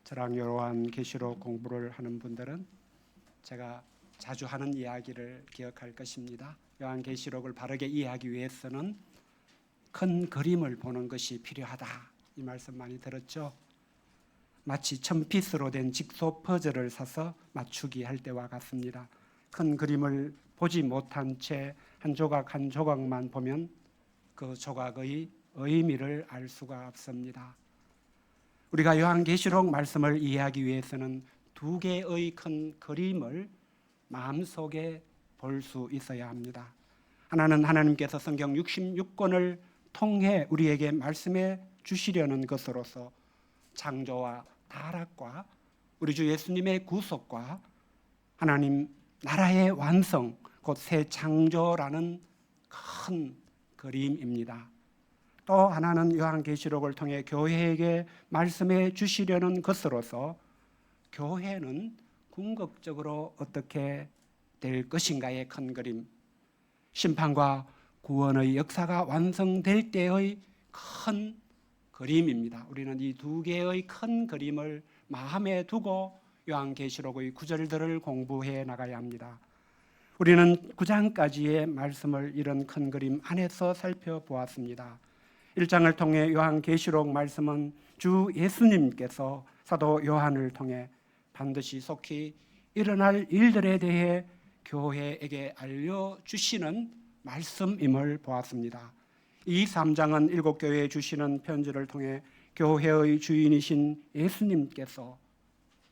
저랑 요한계시록 공부를 하는 분들은 제가 자주 하는 이야기를 기억할 것입니다. 요한계시록을 바르게 이해하기 위해서는 큰 그림을 보는 것이 필요하다, 이 말씀 많이 들었죠. 마치 1000피스로 된 직소 퍼즐을 사서 맞추기 할 때와 같습니다. 큰 그림을 보지 못한 채 한 조각 한 조각만 보면 그 조각의 의미를 알 수가 없습니다. 우리가 요한계시록 말씀을 이해하기 위해서는 두 개의 큰 그림을 마음속에 볼 수 있어야 합니다. 하나는 하나님께서 성경 66권을 통해 우리에게 말씀해 주시려는 것으로서 창조와 타락과 우리 주 예수님의 구속과 하나님 나라의 완성, 곧 새 창조라는 큰 그림입니다. 또 하나는 요한계시록을 통해 교회에게 말씀해 주시려는 것으로서 교회는 궁극적으로 어떻게 될 것인가의 큰 그림, 심판과 구원의 역사가 완성될 때의 큰 그림입니다. 우리는 이 두 개의 큰 그림을 마음에 두고 요한계시록의 구절들을 공부해 나가야 합니다. 우리는 9장까지의 말씀을 이런 큰 그림 안에서 살펴보았습니다. 1장을 통해 요한계시록 말씀은 주 예수님께서 사도 요한을 통해 반드시 속히 일어날 일들에 대해 교회에게 알려주시는 말씀임을 보았습니다. 이 3장은 7교회에 주시는 편지를 통해 교회의 주인이신 예수님께서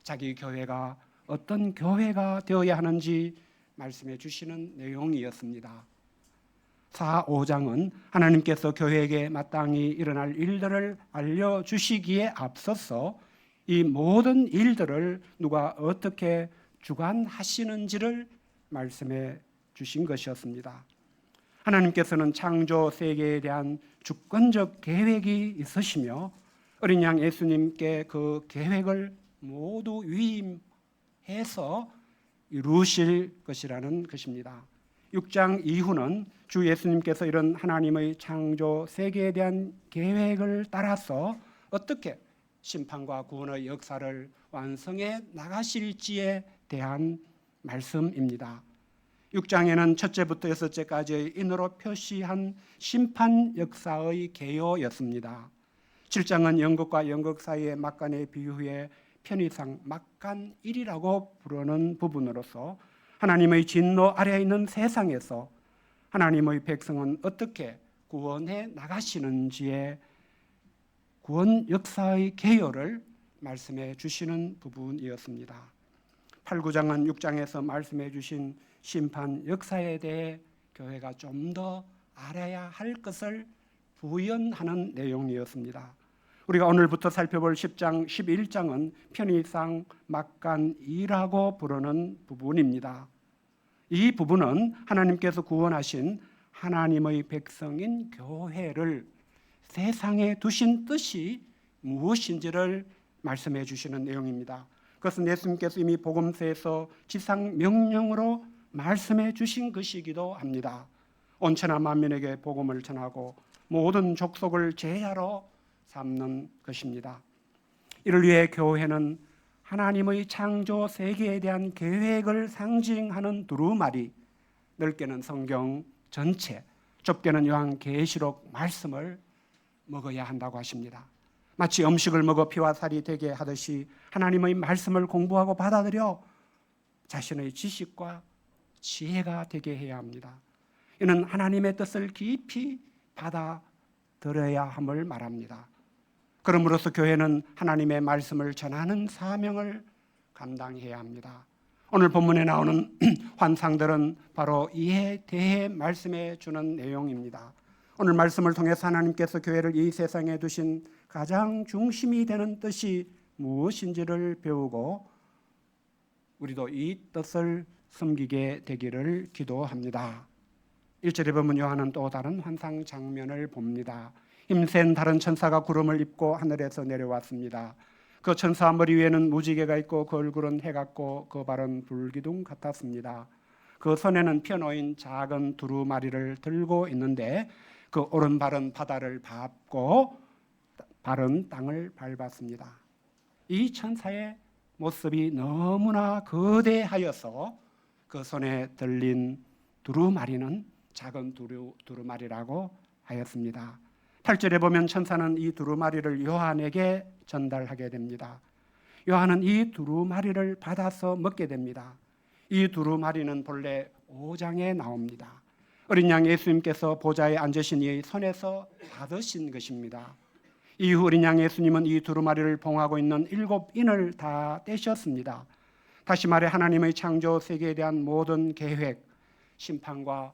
자기 교회가 어떤 교회가 되어야 하는지 말씀해 주시는 내용이었습니다. 4, 5장은 하나님께서 교회에게 마땅히 일어날 일들을 알려주시기에 앞서서 이 모든 일들을 누가 어떻게 주관하시는지를 말씀해 주신 것이었습니다. 하나님께서는 창조 세계에 대한 주권적 계획이 있으시며 어린 양 예수님께 그 계획을 모두 위임해서 이루실 것이라는 것입니다. 6장 이후는 주 예수님께서 이런 하나님의 창조 세계에 대한 계획을 따라서 어떻게 심판과 구원의 역사를 완성해 나가실지에 대한 말씀입니다. 6장에는 첫째부터 6節까지의 인으로 표시한 심판 역사의 개요였습니다. 7장은 영국과 영국 사이의 막간의 비유에 편의상 막간일이라고 부르는 부분으로서 하나님의 진노 아래에 있는 세상에서 하나님의 백성은 어떻게 구원해 나가시는지의 구원 역사의 개요를 말씀해 주시는 부분이었습니다. 8, 9장은 6장에서 말씀해 주신 심판 역사에 대해 교회가 좀 더 알아야 할 것을 부연하는 내용이었습니다. 우리가 오늘부터 살펴볼 10장, 11장은 편의상 막간이라고 부르는 부분입니다. 이 부분은 하나님께서 구원하신 하나님의 백성인 교회를 세상에 두신 뜻이 무엇인지를 말씀해 주시는 내용입니다. 그것은 예수님께서 이미 복음서에서 지상 명령으로 말씀해 주신 것이기도 합니다. 온 천하 만민에게 복음을 전하고 모든 족속을 제자로 삼는 것입니다. 이를 위해 교회는 하나님의 창조 세계에 대한 계획을 상징하는 두루마리, 넓게는 성경 전체, 좁게는 요한계시록 말씀을 먹어야 한다고 하십니다. 마치 음식을 먹어 피와 살이 되게 하듯이 하나님의 말씀을 공부하고 받아들여 자신의 지식과 지혜가 되게 해야 합니다. 이는 하나님의 뜻을 깊이 받아들여야 함을 말합니다. 그러므로서 교회는 하나님의 말씀을 전하는 사명을 감당해야 합니다. 오늘 본문에 나오는 환상들은 바로 이에 대해 말씀해 주는 내용입니다. 오늘 말씀을 통해서 하나님께서 교회를 이 세상에 두신 가장 중심이 되는 뜻이 무엇인지를 배우고 우리도 이 뜻을 섬기게 되기를 기도합니다. 1절에 보면 요한은 또 다른 환상 장면을 봅니다. 힘센 다른 천사가 구름을 입고 하늘에서 내려왔습니다. 그 천사 머리 위에는 무지개가 있고 그 얼굴은 해 같고 그 발은 불기둥 같았습니다. 그 손에는 펴놓인 작은 두루마리를 들고 있는데 그 오른발은 바다를 밟고 발은 땅을 밟았습니다. 이 천사의 모습이 너무나 거대하여서 그 손에 들린 두루마리는 작은 두루마리라고 하였습니다. 8절에 보면 천사는 이 두루마리를 요한에게 전달하게 됩니다. 요한은 이 두루마리를 받아서 먹게 됩니다. 이 두루마리는 본래 5장에 나옵니다. 어린 양 예수님께서 보좌에 앉으신 이의 손에서 받으신 것입니다. 이후 어린 양 예수님은 이 두루마리를 봉하고 있는 7인을 다 떼셨습니다. 다시 말해 하나님의 창조 세계에 대한 모든 계획, 심판과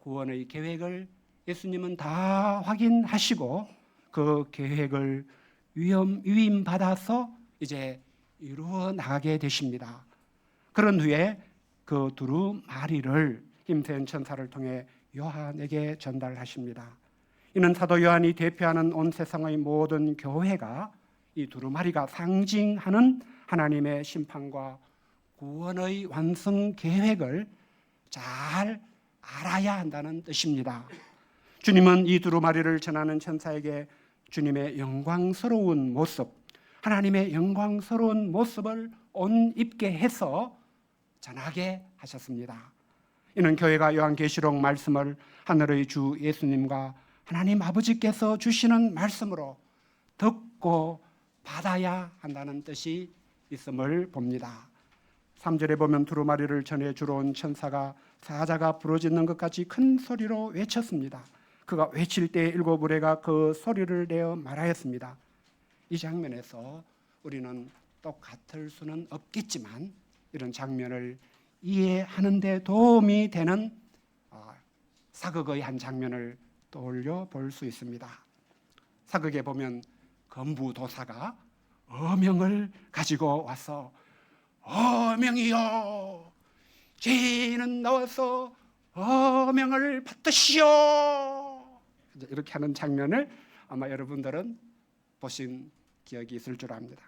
구원의 계획을 예수님은 다 확인하시고 그 계획을 위임받아서 이제 이루어 나가게 되십니다. 그런 후에 그 두루마리를 힘센 천사를 통해 요한에게 전달하십니다. 이는 사도 요한이 대표하는 온 세상의 모든 교회가 이 두루마리가 상징하는 하나님의 심판과 구원의 완성 계획을 잘 알아야 한다는 뜻입니다. 주님은 이 두루마리를 전하는 천사에게 주님의 영광스러운 모습, 하나님의 영광스러운 모습을 온 입게 해서 전하게 하셨습니다. 이는 교회가 요한계시록 말씀을 하늘의 주 예수님과 하나님 아버지께서 주시는 말씀으로 듣고 받아야 한다는 뜻이 있음을 봅니다. 3절에 보면 두루마리를 전해 주러 온 천사가 사자가 부르짖는 것 같이 큰 소리로 외쳤습니다. 그가 외칠 때 7 우레가 그 소리를 내어 말하였습니다. 이 장면에서 우리는 똑같을 수는 없겠지만 이런 장면을 이해하는 데 도움이 되는 사극의 한 장면을 떠올려 볼 수 있습니다. 사극에 보면 건부도사가 어명을 가지고 와서 어명이여, 죄인은 나와서 어명을 받으시오, 이렇게 하는 장면을 아마 여러분들은 보신 기억이 있을 줄 압니다.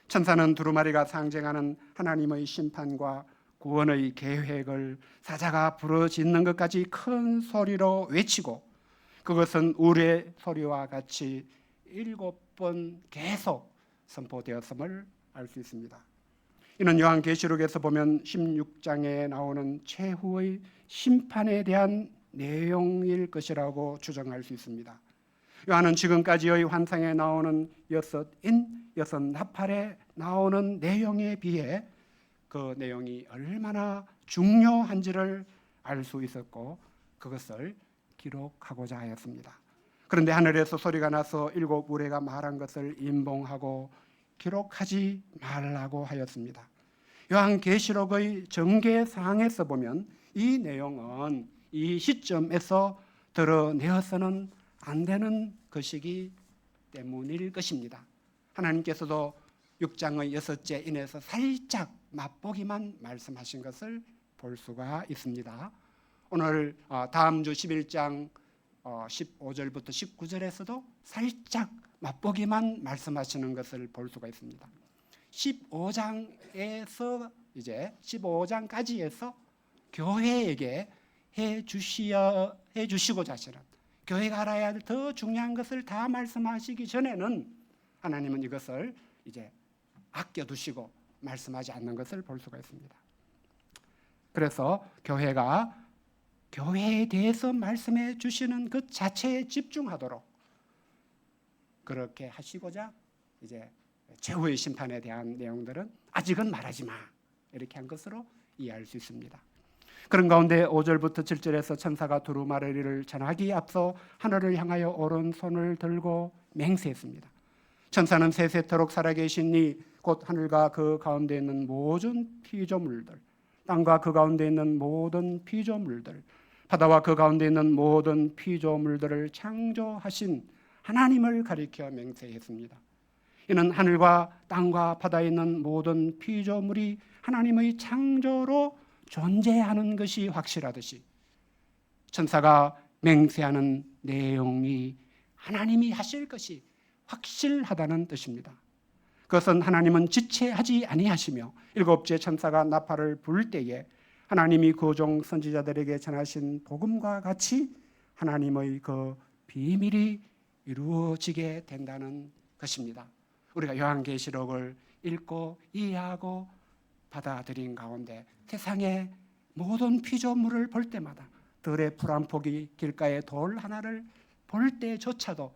천사는 두루마리가 상징하는 하나님의 심판과 구원의 계획을 사자가 부르짖는 것까지 큰 소리로 외치고 그것은 우레 소리와 같이 7번 계속 선포되었음을 알 수 있습니다. 이는 요한계시록에서 보면 16장에 나오는 최후의 심판에 대한 내용일 것이라고 추정할 수 있습니다. 요한은 지금까지의 환상에 나오는 6 나팔에 나오는 내용에 비해 그 내용이 얼마나 중요한지를 알 수 있었고 그것을 기록하고자 하였습니다. 그런데 하늘에서 소리가 나서 7 우레가 말한 것을 임봉하고 기록하지 말라고 하였습니다. 요한계시록의 전개사항에서 보면 이 내용은 이 시점에서 드러내어서는 안 되는 것이기 때문일 것입니다. 하나님께서도 6장의 6째 인에서 살짝 맛보기만 말씀하신 것을 볼 수가 있습니다. 오늘 다음 주 11장 15절부터 19절에서도 살짝 맛보기만 말씀하시는 것을 볼 수가 있습니다. 15장에서 이제 15장까지에서 교회에게 해 주시고자 하시는, 교회가 알아야 할 더 중요한 것을 다 말씀하시기 전에는 하나님은 이것을 이제 아껴두시고 말씀하지 않는 것을 볼 수가 있습니다. 그래서 교회가 교회에 대해서 말씀해 주시는 것 자체에 집중하도록 그렇게 하시고자 이제 최후의 심판에 대한 내용들은 아직은 말하지 마, 이렇게 한 것으로 이해할 수 있습니다. 그런 가운데 5절부터 7절에서 천사가 두루마리를 전하기에 앞서 하늘을 향하여 오른손을 들고 맹세했습니다. 천사는 세세토록 살아계신 이 곧 하늘과 그 가운데 있는 모든 피조물들, 땅과 그 가운데 있는 모든 피조물들, 바다와 그 가운데 있는 모든 피조물들을 창조하신 하나님을 가리켜 맹세했습니다. 이는 하늘과 땅과 바다에 있는 모든 피조물이 하나님의 창조로 존재하는 것이 확실하듯이 천사가 맹세하는 내용이 하나님이 하실 것이 확실하다는 뜻입니다. 그것은 하나님은 지체하지 아니하시며 7째 천사가 나팔을 불 때에 하나님이 그 종 선지자들에게 전하신 복음과 같이 하나님의 그 비밀이 이루어지게 된다는 것입니다. 우리가 요한계시록을 읽고 이해하고 받아들인 가운데 세상의 모든 피조물을 볼 때마다 들의 풀 한 폭이 길가의 돌 하나를 볼 때조차도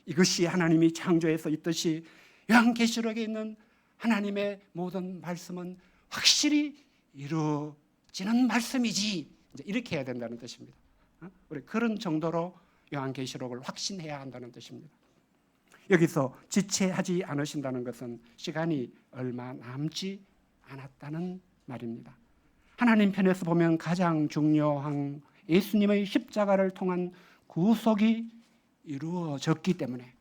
이것이 하나님이 창조해서 있듯이 요한계시록에 있는 하나님의 모든 말씀은 확실히 이루어지는 말씀이지, 이렇게 해야 된다는 뜻입니다. 우리 그런 정도로 요한계시록을 확신해야 한다는 뜻입니다. 여기서 지체하지 않으신다는 것은 시간이 얼마 남지 않았다는 말입니다. 하나님 편에서 보면 가장 중요한 예수님의 십자가를 통한 구속이 이루어졌기 때문에,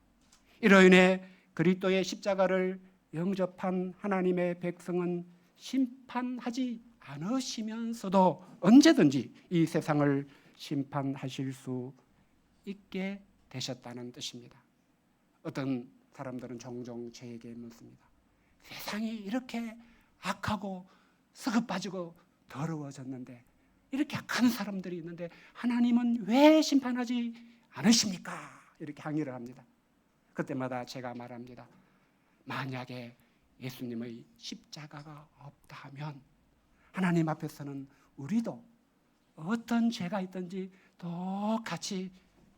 이로 인해 그리스도의 십자가를 영접한 하나님의 백성은 심판하지 않으시면서도 언제든지 이 세상을 심판하실 수 있게 되셨다는 뜻입니다. 어떤 사람들은 종종 저에게 묻습니다. 세상이 이렇게 악하고 썩어 빠지고 더러워졌는데, 이렇게 악한 사람들이 있는데 하나님은 왜 심판하지 않으십니까? 이렇게 항의를 합니다. 그때마다 제가 말합니다. 만약에 예수님의 십자가가 없다 하면 하나님 앞에서는 우리도 어떤 죄가 있든지 똑같이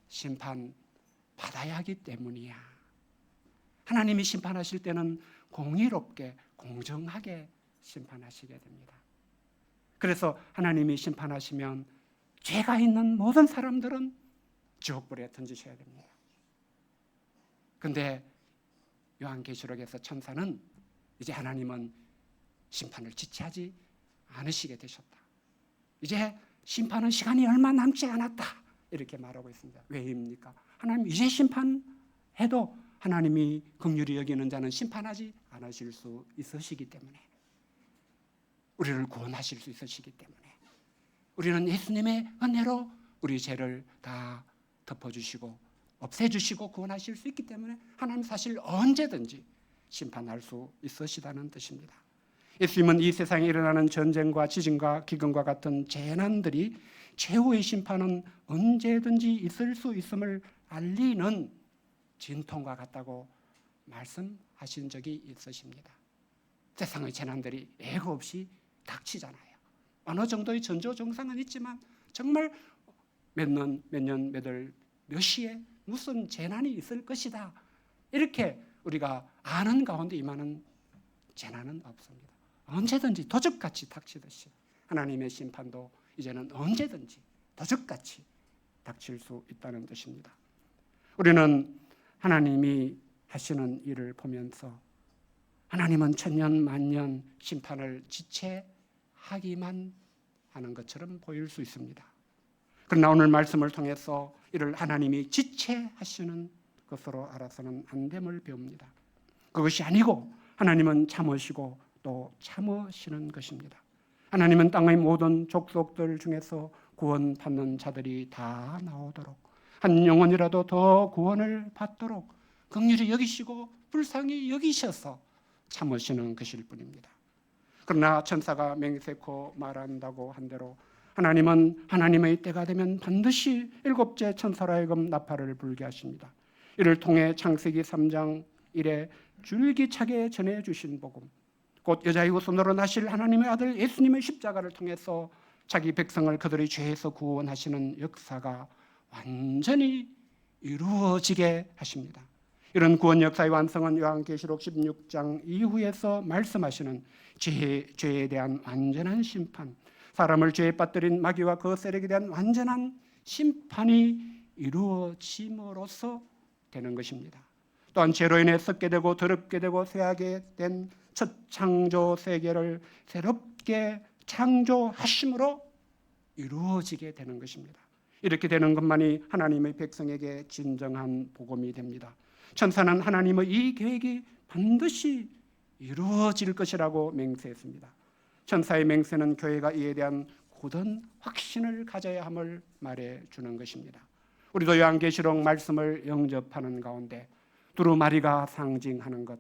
심판받아야 하기 때문이야. 하나님이 심판하실 때는 공의롭게 공정하게 심판하시게 됩니다. 그래서 하나님이 심판하시면 죄가 있는 모든 사람들은 지옥불에 던지셔야 됩니다. 그런데 요한계시록에서 천사는 이제 하나님은 심판을 지체하지 않으시게 되셨다. 이제 심판은 시간이 얼마 남지 않았다. 이렇게 말하고 있습니다. 왜입니까? 하나님 이제 심판해도 하나님이 긍휼히 여기는 자는 심판하지 않으실 수 있으시기 때문에, 우리를 구원하실 수 있으시기 때문에, 우리는 예수님의 은혜로 우리 죄를 다 덮어주시고 없애주시고 구원하실 수 있기 때문에 하나님 사실 언제든지 심판할 수 있으시다는 뜻입니다. 예수님은 이 세상에 일어나는 전쟁과 지진과 기근과 같은 재난들이 최후의 심판은 언제든지 있을 수 있음을 알리는 진통과 같다고 말씀하신 적이 있으십니다. 세상의 재난들이 예고 없이 닥치잖아요. 어느 정도의 전조정상은 있지만 정말 몇 년, 몇 시에 무슨 재난이 있을 것이다, 이렇게 우리가 아는 가운데 임하는 재난은 없습니다. 언제든지 도적같이 닥치듯이 하나님의 심판도 이제는 언제든지 도적같이 닥칠 수 있다는 뜻입니다. 우리는 하나님이 하시는 일을 보면서 하나님은 천년 만년 심판을 지체하기만 하는 것처럼 보일 수 있습니다. 그러나 오늘 말씀을 통해서 이를 하나님이 지체하시는 것으로 알아서는 안 됨을 배웁니다. 그것이 아니고 하나님은 참으시고 또 참으시는 것입니다. 하나님은 땅의 모든 족속들 중에서 구원받는 자들이 다 나오도록, 한 영혼이라도 더 구원을 받도록 긍휼히 여기시고 불쌍히 여기셔서 참으시는 것일 뿐입니다. 그러나 천사가 맹세코 말한다고 한 대로 하나님은 하나님의 때가 되면 반드시 일곱째 천사로 하여금 나팔을 불게 하십니다. 이를 통해 창세기 3장 1에 줄기차게 전해주신 복음, 곧 여자의 후손으로 나실 하나님의 아들 예수님의 십자가를 통해서 자기 백성을 그들의 죄에서 구원하시는 역사가 완전히 이루어지게 하십니다. 이런 구원 역사의 완성은 요한계시록 16장 이후에서 말씀하시는 죄에 대한 완전한 심판, 사람을 죄에 빠뜨린 마귀와 그 세력에 대한 완전한 심판이 이루어짐으로써 되는 것입니다. 또한 죄로 인해 썩게 되고 더럽게 되고 쇠하게 된 첫 창조 세계를 새롭게 창조하심으로 이루어지게 되는 것입니다. 이렇게 되는 것만이 하나님의 백성에게 진정한 복음이 됩니다. 천사는 하나님의 이 계획이 반드시 이루어질 것이라고 맹세했습니다. 천사의 맹세는 교회가 이에 대한 굳은 확신을 가져야 함을 말해주는 것입니다. 우리도 요한계시록 말씀을 영접하는 가운데 두루마리가 상징하는 것,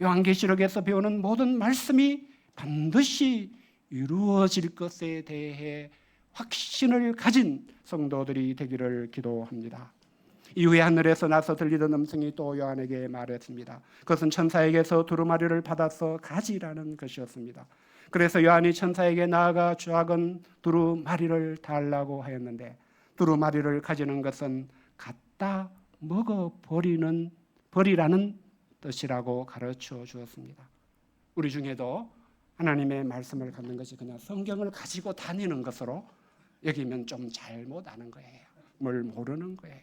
요한계시록에서 배우는 모든 말씀이 반드시 이루어질 것에 대해 확신을 가진 성도들이 되기를 기도합니다. 이후에 하늘에서 나서 들리던 음성이 또 요한에게 말했습니다. 그것은 천사에게서 두루마리를 받아서 가지라는 것이었습니다. 그래서 요한이 천사에게 나아가 작은 두루마리를 달라고 하였는데, 두루마리를 가지는 것은 갖다 먹어버리라는 뜻이라고 가르쳐 주었습니다. 우리 중에도 하나님의 말씀을 갖는 것이 그냥 성경을 가지고 다니는 것으로 여기면 좀 잘못 아는 거예요. 뭘 모르는 거예요.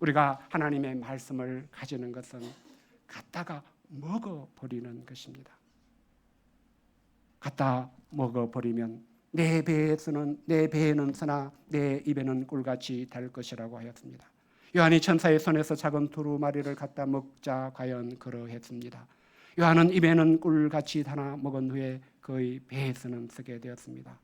우리가 하나님의 말씀을 가지는 것은 갖다가 먹어버리는 것입니다. 갖다 먹어버리면 내 배에는 쓰나 내 입에는 꿀같이 될 것이라고 하였습니다. 요한이 천사의 손에서 작은 두루마리를 갖다 먹자 과연 그러했습니다. 요한은 입에는 꿀같이 달아 먹은 후에 그의 배에서는 쓰게 되었습니다.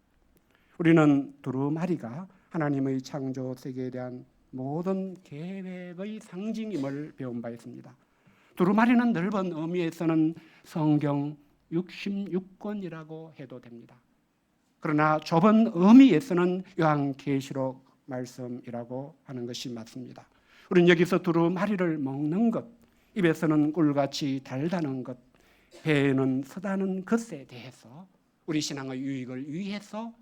우리는 두루마리가 하나님의 창조 세계에 대한 모든 계획의 상징임을 배운 바 있습니다. 두루마리는 넓은 의미에서는 성경 66권이라고 해도 됩니다. 그러나 좁은 의미에서는 요한계시록 말씀이라고 하는 것이 맞습니다. 우리는 여기서 두루마리를 먹는 것, 입에서는 꿀같이 달다는 것, 배에는 서다는 것에 대해서 우리 신앙의 유익을 위해서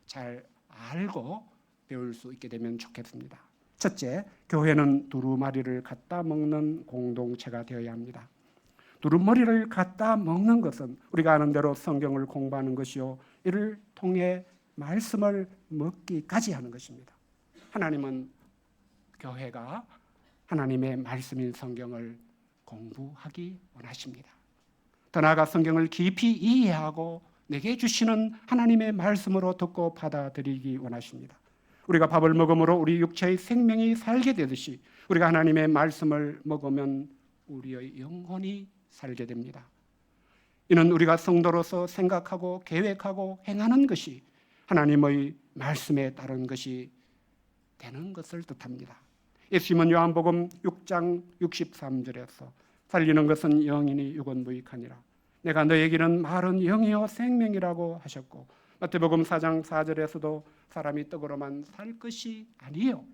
잘 알고 배울 수 있게 되면 좋겠습니다. 첫째, 교회는 두루마리를 갖다 먹는 공동체가 되어야 합니다. 두루마리를 갖다 먹는 것은 우리가 아는 대로 성경을 공부하는 것이요, 이를 통해 말씀을 먹기까지 하는 것입니다. 하나님은 교회가 하나님의 말씀인 성경을 공부하기 원하십니다. 더 나아가 성경을 깊이 이해하고 내게 주시는 하나님의 말씀으로 듣고 받아들이기 원하십니다. 우리가 밥을 먹음으로 우리 육체의 생명이 살게 되듯이 우리가 하나님의 말씀을 먹으면 우리의 영혼이 살게 됩니다. 이는 우리가 성도로서 생각하고 계획하고 행하는 것이 하나님의 말씀에 따른 것이 되는 것을 뜻합니다. 예수님은 요한복음 6장 63절에서 살리는 것은 영이니 육은 무익하니라. 내가 너에게는 말은 영이요 생명이라고 하셨고, 마태복음 4장 4절에서도 사람이 떡으로만 살 것이 아니요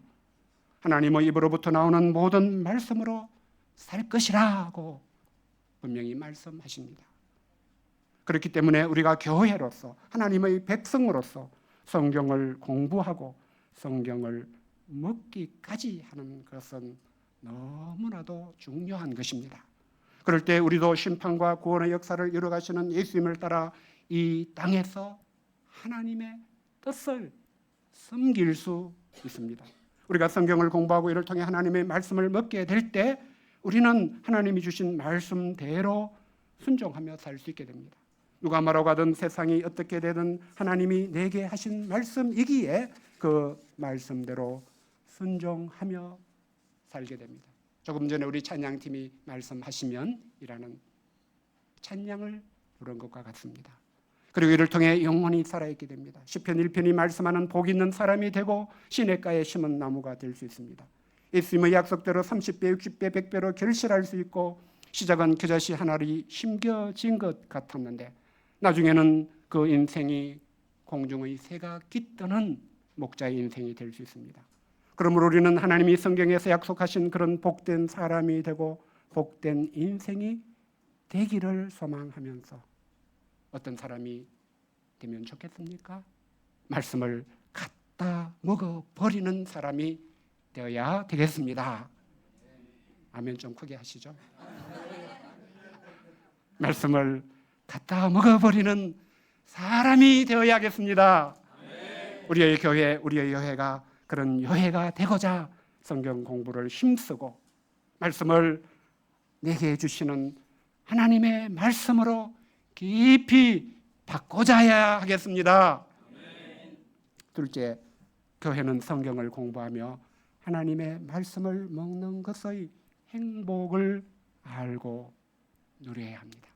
하나님의 입으로부터 나오는 모든 말씀으로 살 것이라고 분명히 말씀하십니다. 그렇기 때문에 우리가 교회로서 하나님의 백성으로서 성경을 공부하고 성경을 먹기까지 하는 것은 너무나도 중요한 것입니다. 그럴 때 우리도 심판과 구원의 역사를 이루어가시는 예수님을 따라 이 땅에서 하나님의 뜻을 섬길 수 있습니다. 우리가 성경을 공부하고 이를 통해 하나님의 말씀을 먹게 될 때 우리는 하나님이 주신 말씀대로 순종하며 살 수 있게 됩니다. 누가 뭐라고 하든 세상이 어떻게 되든 하나님이 내게 하신 말씀이기에 그 말씀대로 순종하며 살게 됩니다. 조금 전에 우리 찬양팀이 말씀하시면 이라는 찬양을 부른 것과 같습니다. 그리고 이를 통해 영혼이 살아있게 됩니다. 시편 1편이 말씀하는 복 있는 사람이 되고 시냇가에 심은 나무가 될 수 있습니다. 예수님의 약속대로 30배, 60배, 100배로 결실할 수 있고 시작은 겨자씨 하나를 심겨진 것 같았는데 나중에는 그 인생이 공중의 새가 깃드는 목자의 인생이 될 수 있습니다. 그러므로 우리는 하나님이 성경에서 약속하신 그런 복된 사람이 되고 복된 인생이 되기를 소망하면서 어떤 사람이 되면 좋겠습니까? 말씀을 갖다 먹어버리는 사람이 되어야 되겠습니다. 아멘 좀 크게 하시죠. 말씀을 갖다 먹어버리는 사람이 되어야겠습니다. 우리의 교회, 우리의 여회가 그런 여회가 되고자 성경 공부를 힘쓰고 말씀을 내게 주시는 하나님의 말씀으로 깊이 바꿔자야 하겠습니다. 둘째, 교회는 성경을 공부하며 하나님의 말씀을 먹는 것의 행복을 알고 누려야 합니다.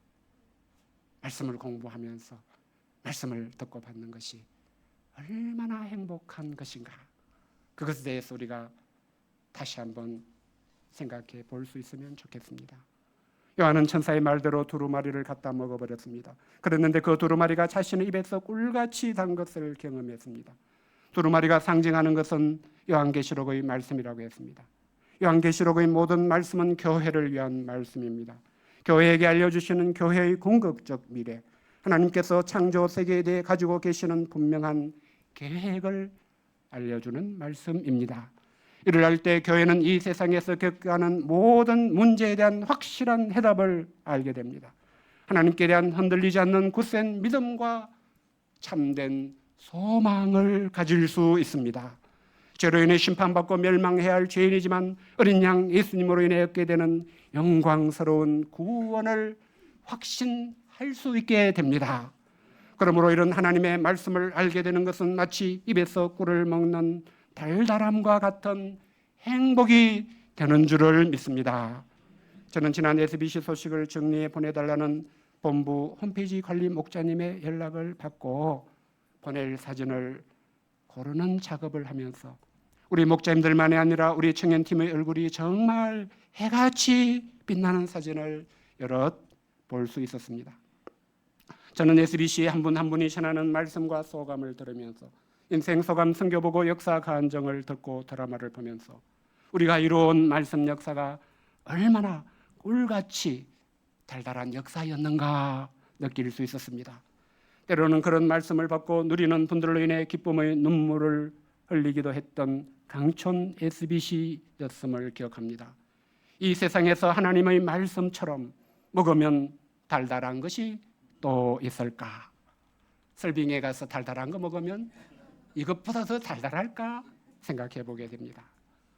말씀을 공부하면서 말씀을 듣고 받는 것이 얼마나 행복한 것인가, 그것에 대해서 우리가 다시 한번 생각해 볼 수 있으면 좋겠습니다. 요한은 천사의 말대로 두루마리를 갖다 먹어버렸습니다. 그랬는데 그 두루마리가 자신의 입에서 꿀같이 단 것을 경험했습니다. 두루마리가 상징하는 것은 요한계시록의 말씀이라고 했습니다. 요한계시록의 모든 말씀은 교회를 위한 말씀입니다. 교회에게 알려주시는 교회의 궁극적 미래, 하나님께서 창조 세계에 대해 가지고 계시는 분명한 계획을 알려주는 말씀입니다. 이를 할 때 교회는 이 세상에서 겪어가는 모든 문제에 대한 확실한 해답을 알게 됩니다. 하나님께 대한 흔들리지 않는 굳센 믿음과 참된 소망을 가질 수 있습니다. 죄로 인해 심판받고 멸망해야 할 죄인이지만 어린 양 예수님으로 인해 얻게 되는 영광스러운 구원을 확신할 수 있게 됩니다. 그러므로 이런 하나님의 말씀을 알게 되는 것은 마치 입에서 꿀을 먹는 달달함과 같은 행복이 되는 줄을 믿습니다. 저는 지난 SBC 소식을 정리해 보내달라는 본부 홈페이지 관리 목자님의 연락을 받고 보낼 사진을 고르는 작업을 하면서 우리 목자님들만이 아니라 우리 청년팀의 얼굴이 정말 해같이 빛나는 사진을 여럿 볼 수 있었습니다. 저는 SBC의 한 분 한 분이 전하는 말씀과 소감을 들으면서 인생 소감 선교보고 역사 간증을 듣고 드라마를 보면서 우리가 이루어온 말씀 역사가 얼마나 꿀같이 달달한 역사였는가 느낄 수 있었습니다. 때로는 그런 말씀을 받고 누리는 분들로 인해 기쁨의 눈물을 흘리기도 했던 강촌 SBC였음을 기억합니다. 이 세상에서 하나님의 말씀처럼 먹으면 달달한 것이 또 있을까? 설빙에 가서 달달한 거 먹으면 이것보다 더 달달할까 생각해 보게 됩니다.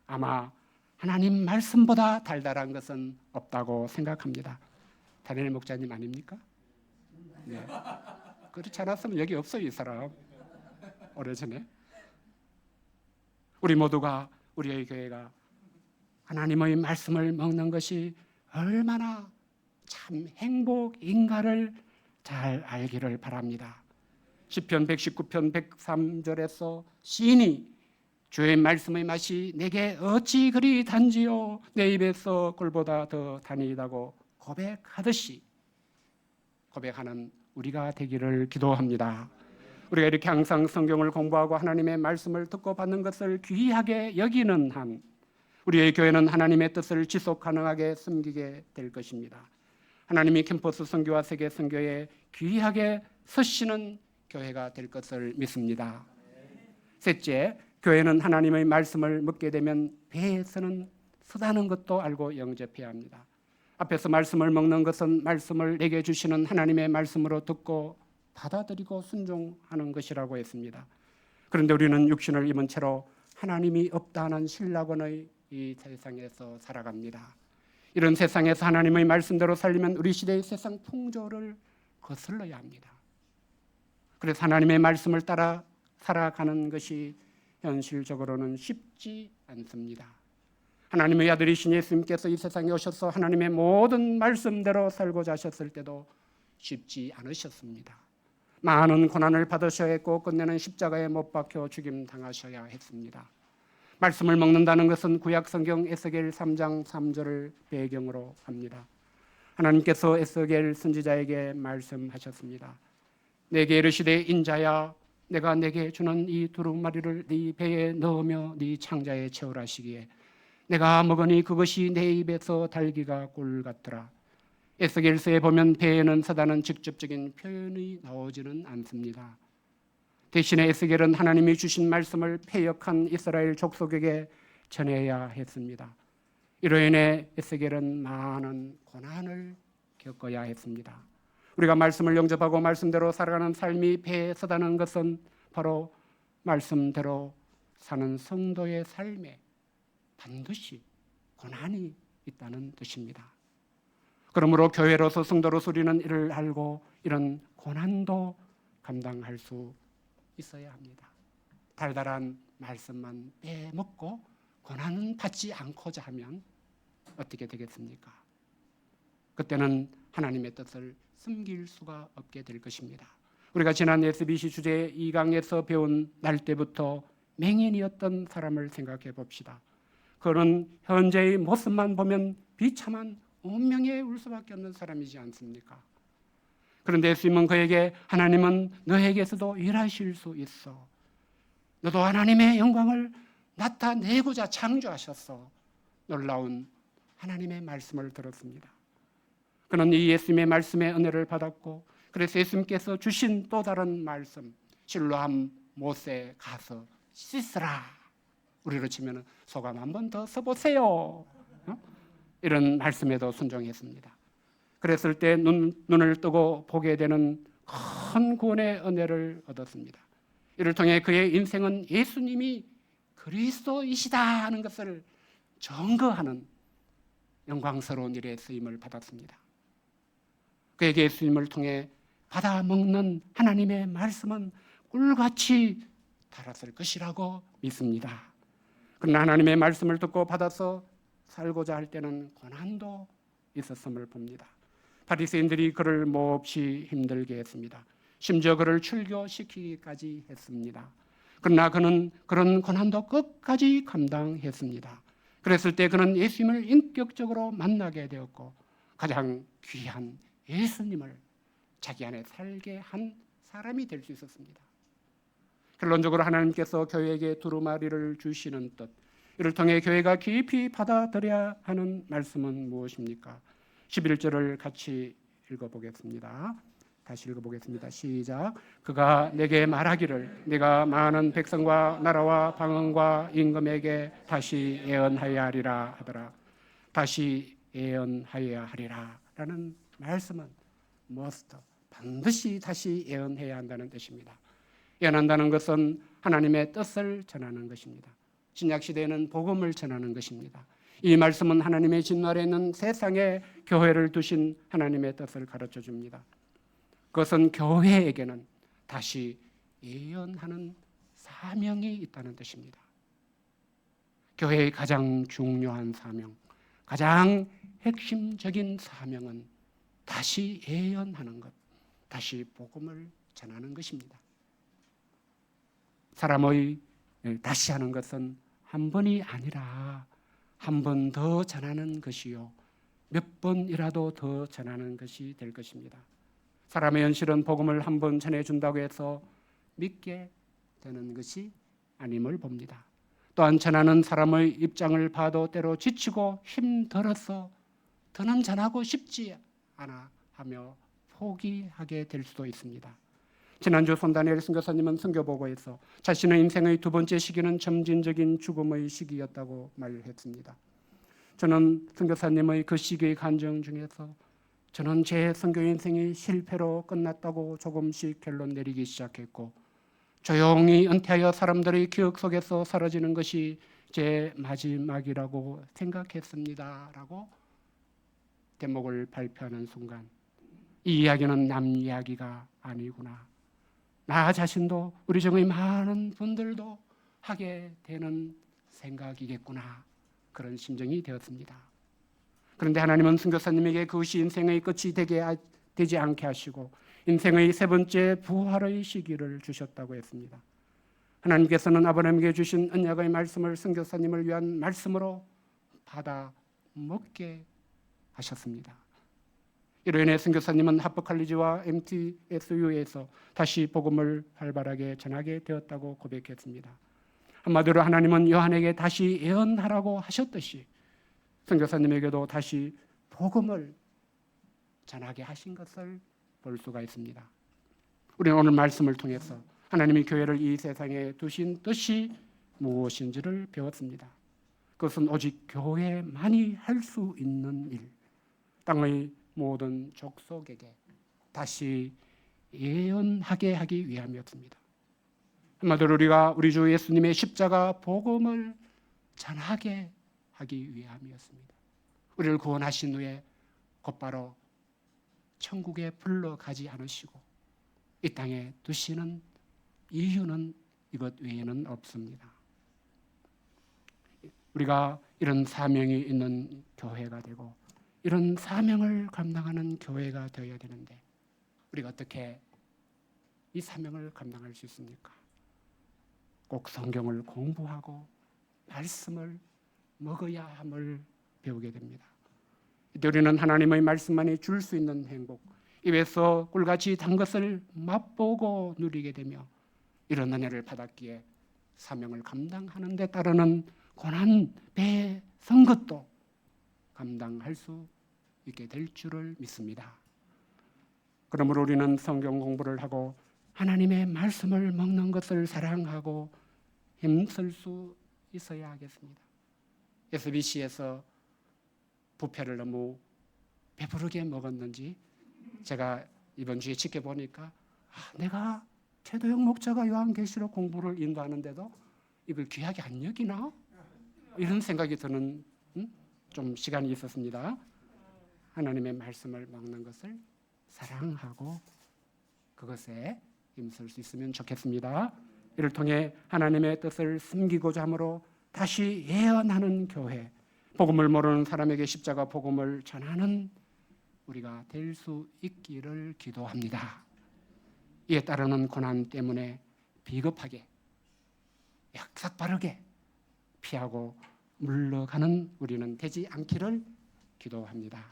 아마 하나님 말씀보다 달달한 것은 없다고 생각합니다. 다니엘 목자님 아닙니까? 네. 그렇지 않았으면 여기 없어요, 이 사람. 오래전에. 우리 모두가, 우리의 교회가 하나님의 말씀을 먹는 것이 얼마나 참 행복인가를 잘 알기를 바랍니다. 시편 119편 103절에서 시인이 주의 말씀의 맛이 내게 어찌 그리 단지요 내 입에서 꿀보다 더 단이다고 고백하듯이 고백하는 우리가 되기를 기도합니다. 우리가 이렇게 항상 성경을 공부하고 하나님의 말씀을 듣고 받는 것을 귀하게 여기는 한 우리의 교회는 하나님의 뜻을 지속 가능하게 섬기게 될 것입니다. 하나님이 캠퍼스 선교와 세계 선교에 귀하게 서시는 교회가 될 것을 믿습니다. 셋째, 교회는 하나님의 말씀을 먹게 되면 배에서는 쓰다는 것도 알고 영접해야 합니다. 앞에서 말씀을 먹는 것은 말씀을 내게 주시는 하나님의 말씀으로 듣고 받아들이고 순종하는 것이라고 했습니다. 그런데 우리는 육신을 입은 채로 하나님이 없다는 신락원의 이 세상에서 살아갑니다. 이런 세상에서 하나님의 말씀대로 살리면 우리 시대의 세상 풍조를 거슬러야 합니다. 그래서 하나님의 말씀을 따라 살아가는 것이 현실적으로는 쉽지 않습니다. 하나님의 아들이신 예수님께서 이 세상에 오셔서 하나님의 모든 말씀대로 살고자 하셨을 때도 쉽지 않으셨습니다. 많은 고난을 받으셔야 했고 끝내는 십자가에 못 박혀 죽임 당하셔야 했습니다. 말씀을 먹는다는 것은 구약 성경 에스겔 3장 3절을 배경으로 합니다. 하나님께서 에스겔 선지자에게 말씀하셨습니다. 내게 이르시되 인자야 내가 내게 주는 이 두루마리를 네 배에 넣으며 네 창자에 채우라 하시기에 내가 먹으니 그것이 내 입에서 달기가 꿀 같더라. 에스겔서에 보면 배에는 서다는 직접적인 표현이 나오지는 않습니다. 대신에 에스겔은 하나님이 주신 말씀을 패역한 이스라엘 족속에게 전해야 했습니다. 이로 인해 에스겔은 많은 고난을 겪어야 했습니다. 우리가 말씀을 영접하고 말씀대로 살아가는 삶이 배에 서다는 것은 바로 말씀대로 사는 성도의 삶에 반드시 고난이 있다는 뜻입니다. 그러므로 교회로서 성도로서 우리는 이를 알고 이런 고난도 감당할 수 있어야 합니다. 달달한 말씀만 빼먹고 고난은 받지 않고자 하면 어떻게 되겠습니까? 그때는 하나님의 뜻을 숨길 수가 없게 될 것입니다. 우리가 지난 SBC 주제 2강에서 배운 날 때부터 맹인이었던 사람을 생각해 봅시다. 그는 현재의 모습만 보면 비참한 운명에 울 수밖에 없는 사람이지 않습니까? 그런데 예수님은 그에게 하나님은 너에게서도 일하실 수 있어. 너도 하나님의 영광을 나타내고자 창조하셨어. 놀라운 하나님의 말씀을 들었습니다. 그는 이 예수님의 말씀의 은혜를 받았고, 그래서 예수님께서 주신 또 다른 말씀, 실로암 못에 가서 씻으라. 우리로 치면 소감 한번 더 써보세요. 이런 말씀에도 순종했습니다. 그랬을 때 눈을 뜨고 보게 되는 큰 구원의 은혜를 얻었습니다. 이를 통해 그의 인생은 예수님이 그리스도이시다 하는 것을 증거하는 영광스러운 일에 쓰임을 받았습니다. 그에게 예수님을 통해 받아먹는 하나님의 말씀은 꿀같이 달았을 것이라고 믿습니다. 그러나 하나님의 말씀을 듣고 받아서 살고자 할 때는 고난도 있었음을 봅니다. 바리새인들이 그를 몹시 힘들게 했습니다. 심지어 그를 출교시키기까지 했습니다. 그러나 그는 그런 고난도 끝까지 감당했습니다. 그랬을 때 그는 예수님을 인격적으로 만나게 되었고, 가장 귀한 예수님을 자기 안에 살게 한 사람이 될 수 있었습니다. 결론적으로 하나님께서 교회에게 두루마리를 주시는 뜻, 이를 통해 교회가 깊이 받아들여야 하는 말씀은 무엇입니까? 11절을 같이 읽어보겠습니다. 다시 읽어보겠습니다. 시작. 그가 내게 말하기를 내가 많은 백성과 나라와 방언과 임금에게 다시 예언하여야 하리라 하더라. 다시 예언하여야 하리라 라는 말씀은 must, 반드시 다시 예언해야 한다는 뜻입니다. 예언한다는 것은 하나님의 뜻을 전하는 것입니다. 신약시대에는 복음을 전하는 것입니다. 이 말씀은 하나님의 진노아래 있는 세상에 교회를 두신 하나님의 뜻을 가르쳐 줍니다. 그것은 교회에게는 다시 예언하는 사명이 있다는 뜻입니다. 교회의 가장 중요한 사명, 가장 핵심적인 사명은 다시 예언하는 것, 다시 복음을 전하는 것입니다. 사람의 다시 하는 것은 한 번이 아니라 한 번 더 전하는 것이요, 몇 번이라도 더 전하는 것이 될 것입니다. 사람의 현실은 복음을 한 번 전해준다고 해서 믿게 되는 것이 아님을 봅니다. 또한 전하는 사람의 입장을 봐도 때로 지치고 힘들어서 더는 전하고 싶지 않아 하며 포기하게 될 수도 있습니다. 지난주 손다니엘 선교사님은 선교보고에서 자신의 인생의 두 번째 시기는 점진적인 죽음의 시기였다고 말했습니다. 저는 선교사님의 그 시기의 간증 중에서 저는 제 선교 인생이 실패로 끝났다고 조금씩 결론 내리기 시작했고, 조용히 은퇴하여 사람들의 기억 속에서 사라지는 것이 제 마지막이라고 생각했습니다 라고 대목을 발표하는 순간, 이 이야기는 남 이야기가 아니구나, 나 자신도 우리 중의 많은 분들도 하게 되는 생각이겠구나, 그런 심정이 되었습니다. 그런데 하나님은 선교사님에게 그것이 인생의 끝이 되지 않게 하시고 인생의 세 번째 부활의 시기를 주셨다고 했습니다. 하나님께서는 아브라함에게 주신 언약의 말씀을 선교사님을 위한 말씀으로 받아 먹게 하셨습니다. 이로 인해 선교사님은 하프칼리지와 MTSU에서 다시 복음을 활발하게 전하게 되었다고 고백했습니다. 한마디로 하나님은 요한에게 다시 예언하라고 하셨듯이 선교사님에게도 다시 복음을 전하게 하신 것을 볼 수가 있습니다. 우리는 오늘 말씀을 통해서 하나님이 교회를 이 세상에 두신 뜻이 무엇인지를 배웠습니다. 그것은 오직 교회만이 할 수 있는 일, 땅의 모든 족속에게 다시 예언하게 하기 위함이었습니다. 한마디로 우리가 우리 주 예수님의 십자가 복음을 전하게 하기 위함이었습니다. 우리를 구원하신 후에 곧바로 천국에 불러가지 않으시고 이 땅에 두시는 이유는 이것 외에는 없습니다. 우리가 이런 사명이 있는 교회가 되고 이런 사명을 감당하는 교회가 되어야 되는데 우리가 어떻게 이 사명을 감당할 수 있습니까? 꼭 성경을 공부하고 말씀을 먹어야 함을 배우게 됩니다. 이때 우리는 하나님의 말씀만이 줄 수 있는 행복, 입에서 꿀같이 단 것을 맛보고 누리게 되며 이런 은혜를 받았기에 사명을 감당하는 데 따르는 고난 배선 것도 감당할 수 있게 될 줄을 믿습니다. 그러므로 우리는 성경 공부를 하고 하나님의 말씀을 먹는 것을 사랑하고 힘쓸 수 있어야 하겠습니다. SBC에서 뷔페를 너무 배부르게 먹었는지 제가 이번 주에 지켜보니까 내가 최도영 목자가 요한계시록 공부를 인도하는데도 이걸 귀하게 안 여기나? 이런 생각이 드는 좀 시간이 있었습니다. 하나님의 말씀을 먹는 것을 사랑하고 그것에 힘쓸 수 있으면 좋겠습니다. 이를 통해 하나님의 뜻을 숨기고자 함으로 다시 예언하는 교회, 복음을 모르는 사람에게 십자가 복음을 전하는 우리가 될 수 있기를 기도합니다. 이에 따르는 고난 때문에 비겁하게 약삭빠르게 피하고 물러가는 우리는 되지 않기를 기도합니다.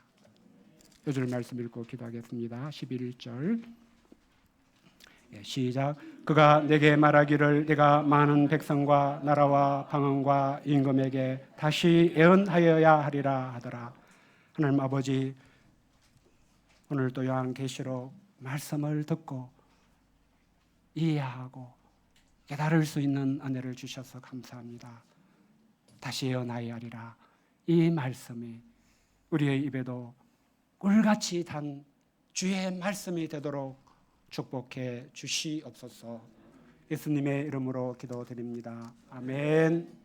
요절 말씀 읽고 기도하겠습니다. 11절 시작. 그가 내게 말하기를 내가 많은 백성과 나라와 방언과 임금에게 다시 예언하여야 하리라 하더라. 하나님 아버지, 오늘도 요한계시록 말씀을 듣고 이해하고 깨달을 수 있는 은혜를 주셔서 감사합니다. 다시 예언하여야 하리라. 이 말씀이 우리의 입에도 꿀같이 단 주의 말씀이 되도록 축복해 주시옵소서. 예수님의 이름으로 기도드립니다. 아멘.